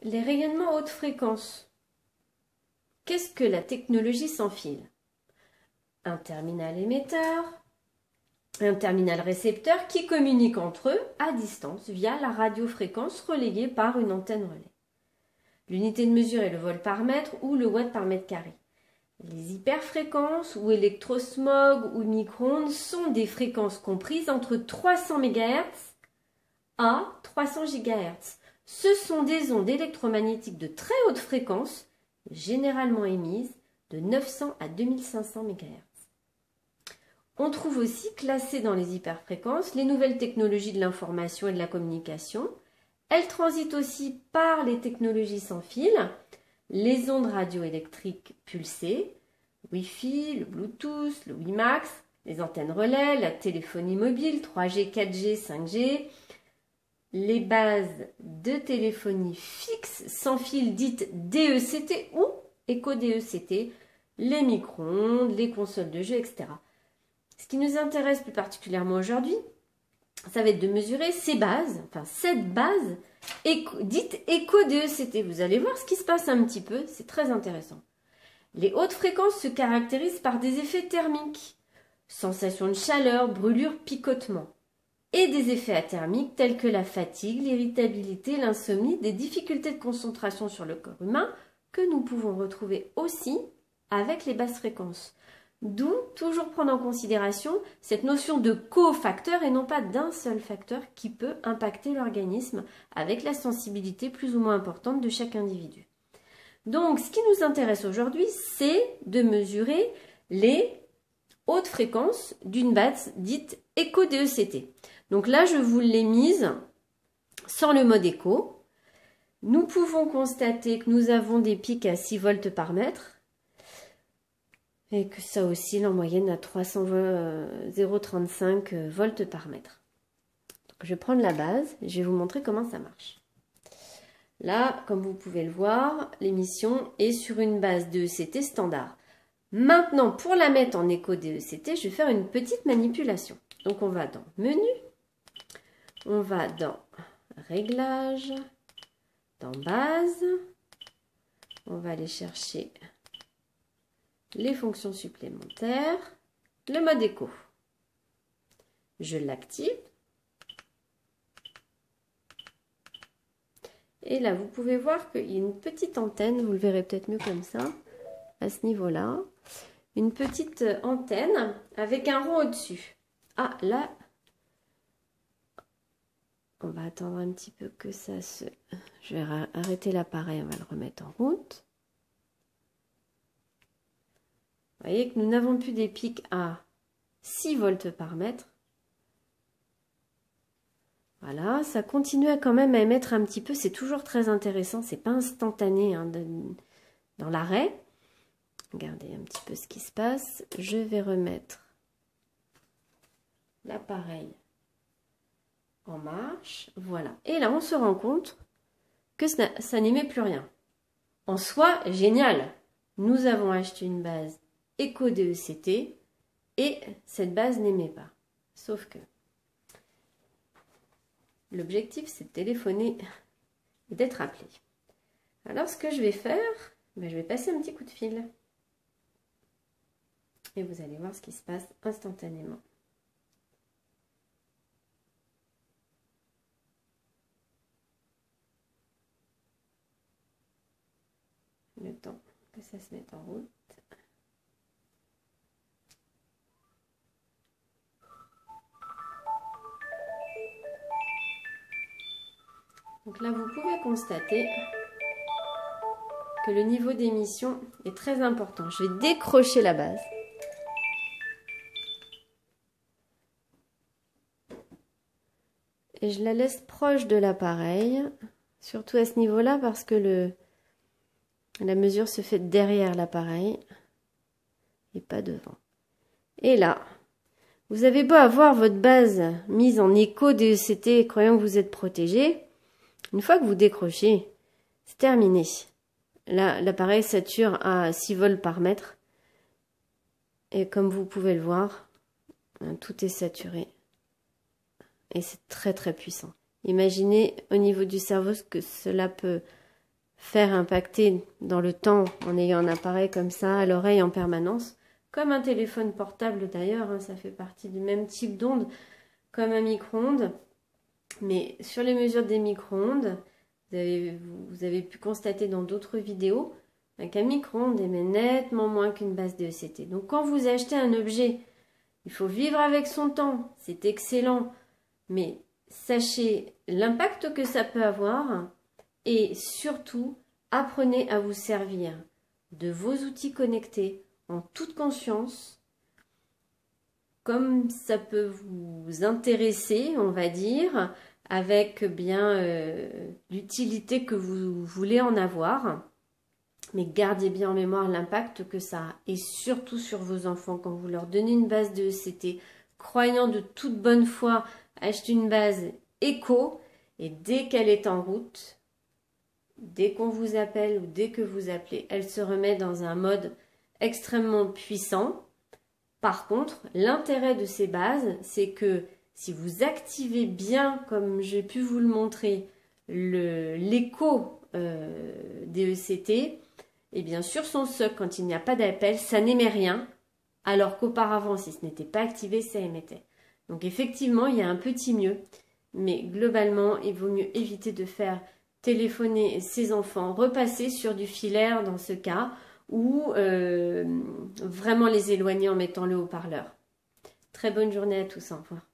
Les rayonnements haute fréquence. Qu'est-ce que la technologie sans fil? Un terminal émetteur, un terminal récepteur qui communiquent entre eux à distance via la radiofréquence relayée par une antenne relais. L'unité de mesure est le volt par mètre ou le watt par mètre carré. Les hyperfréquences ou électrosmog ou micro-ondes sont des fréquences comprises entre 300 MHz à 300 GHz. Ce sont des ondes électromagnétiques de très haute fréquence, généralement émises de 900 à 2500 MHz. On trouve aussi classées dans les hyperfréquences les nouvelles technologies de l'information et de la communication. Elles transitent aussi par les technologies sans fil, les ondes radioélectriques pulsées, Wi-Fi, le Bluetooth, le WiMAX, les antennes relais, la téléphonie mobile, 3G, 4G, 5G, les bases de téléphonie fixe sans fil dites DECT ou éco-DECT, les micro-ondes, les consoles de jeux, etc. Ce qui nous intéresse plus particulièrement aujourd'hui, ça va être de mesurer ces bases, enfin cette base dite éco-DECT. Vous allez voir ce qui se passe un petit peu, c'est très intéressant. Les hautes fréquences se caractérisent par des effets thermiques, sensation de chaleur, brûlure, picotement, et des effets athermiques tels que la fatigue, l'irritabilité, l'insomnie, des difficultés de concentration sur le corps humain que nous pouvons retrouver aussi avec les basses fréquences. D'où toujours prendre en considération cette notion de cofacteur et non pas d'un seul facteur qui peut impacter l'organisme avec la sensibilité plus ou moins importante de chaque individu. Donc, ce qui nous intéresse aujourd'hui, c'est de mesurer les hautes fréquences d'une base dite éco-DECT. Donc là, je vous l'ai mise sans le mode écho. Nous pouvons constater que nous avons des pics à 6 volts par mètre et que ça oscille en moyenne à 0,35 volts par mètre. Donc, je vais prendre la base et je vais vous montrer comment ça marche. Là, comme vous pouvez le voir, l'émission est sur une base DECT standard. Maintenant, pour la mettre en éco-DECT, je vais faire une petite manipulation. Donc, on va dans Menu, on va dans Réglages, dans Base, on va aller chercher les fonctions supplémentaires, le mode écho. Je l'active. Et là, vous pouvez voir qu'il y a une petite antenne, vous le verrez peut-être mieux comme ça, à ce niveau-là. Une petite antenne avec un rond au-dessus. Ah, là, on va attendre un petit peu que ça se... Je vais arrêter l'appareil, on va le remettre en route. Vous voyez que nous n'avons plus des pics à 6 volts par mètre. Voilà, ça continue quand même à émettre un petit peu, c'est toujours très intéressant, c'est pas instantané hein, dans l'arrêt. Regardez un petit peu ce qui se passe. Je vais remettre l'appareil en marche, voilà. Et là, on se rend compte que ça n'émet plus rien. En soi, génial. Nous avons acheté une base éco-DECT et cette base n'émet pas. Sauf que l'objectif, c'est de téléphoner et d'être appelé. Alors, ce que je vais faire, je vais passer un petit coup de fil. Et vous allez voir ce qui se passe instantanément. Le temps que ça se mette en route. Donc là, vous pouvez constater que le niveau d'émission est très important. Je vais décrocher la base. Et je la laisse proche de l'appareil, surtout à ce niveau-là parce que la mesure se fait derrière l'appareil et pas devant. Et là, vous avez beau avoir votre base mise en éco-DECT croyant que vous êtes protégé, une fois que vous décrochez, c'est terminé. Là, l'appareil sature à 6 volts par mètre. Et comme vous pouvez le voir, tout est saturé. Et c'est très très puissant. Imaginez au niveau du cerveau ce que cela peut faire impacter dans le temps en ayant un appareil comme ça à l'oreille en permanence, comme un téléphone portable d'ailleurs, hein, ça fait partie du même type d'onde, comme un micro-ondes. Mais sur les mesures des micro-ondes, vous avez pu constater dans d'autres vidéos qu'un micro-ondes émet nettement moins qu'une base de ECT. Donc quand vous achetez un objet, il faut vivre avec son temps, c'est excellent, mais sachez l'impact que ça peut avoir et surtout apprenez à vous servir de vos outils connectés en toute conscience, comme ça peut vous intéresser, on va dire, avec bien l'utilité que vous voulez en avoir. Mais gardez bien en mémoire l'impact que ça a, et surtout sur vos enfants, quand vous leur donnez une base de ECT, croyant de toute bonne foi, achetez une base éco, et dès qu'elle est en route, dès qu'on vous appelle ou dès que vous appelez, elle se remet dans un mode extrêmement puissant. Par contre, l'intérêt de ces bases, c'est que si vous activez bien, comme j'ai pu vous le montrer, l'écho des ECT, et bien sur son socle, quand il n'y a pas d'appel, ça n'émet rien, alors qu'auparavant, si ce n'était pas activé, ça émettait. Donc effectivement, il y a un petit mieux, mais globalement, il vaut mieux éviter de faire téléphoner ses enfants, repasser sur du filaire dans ce cas, ou vraiment les éloigner en mettant le haut-parleur. Très bonne journée à tous, au revoir.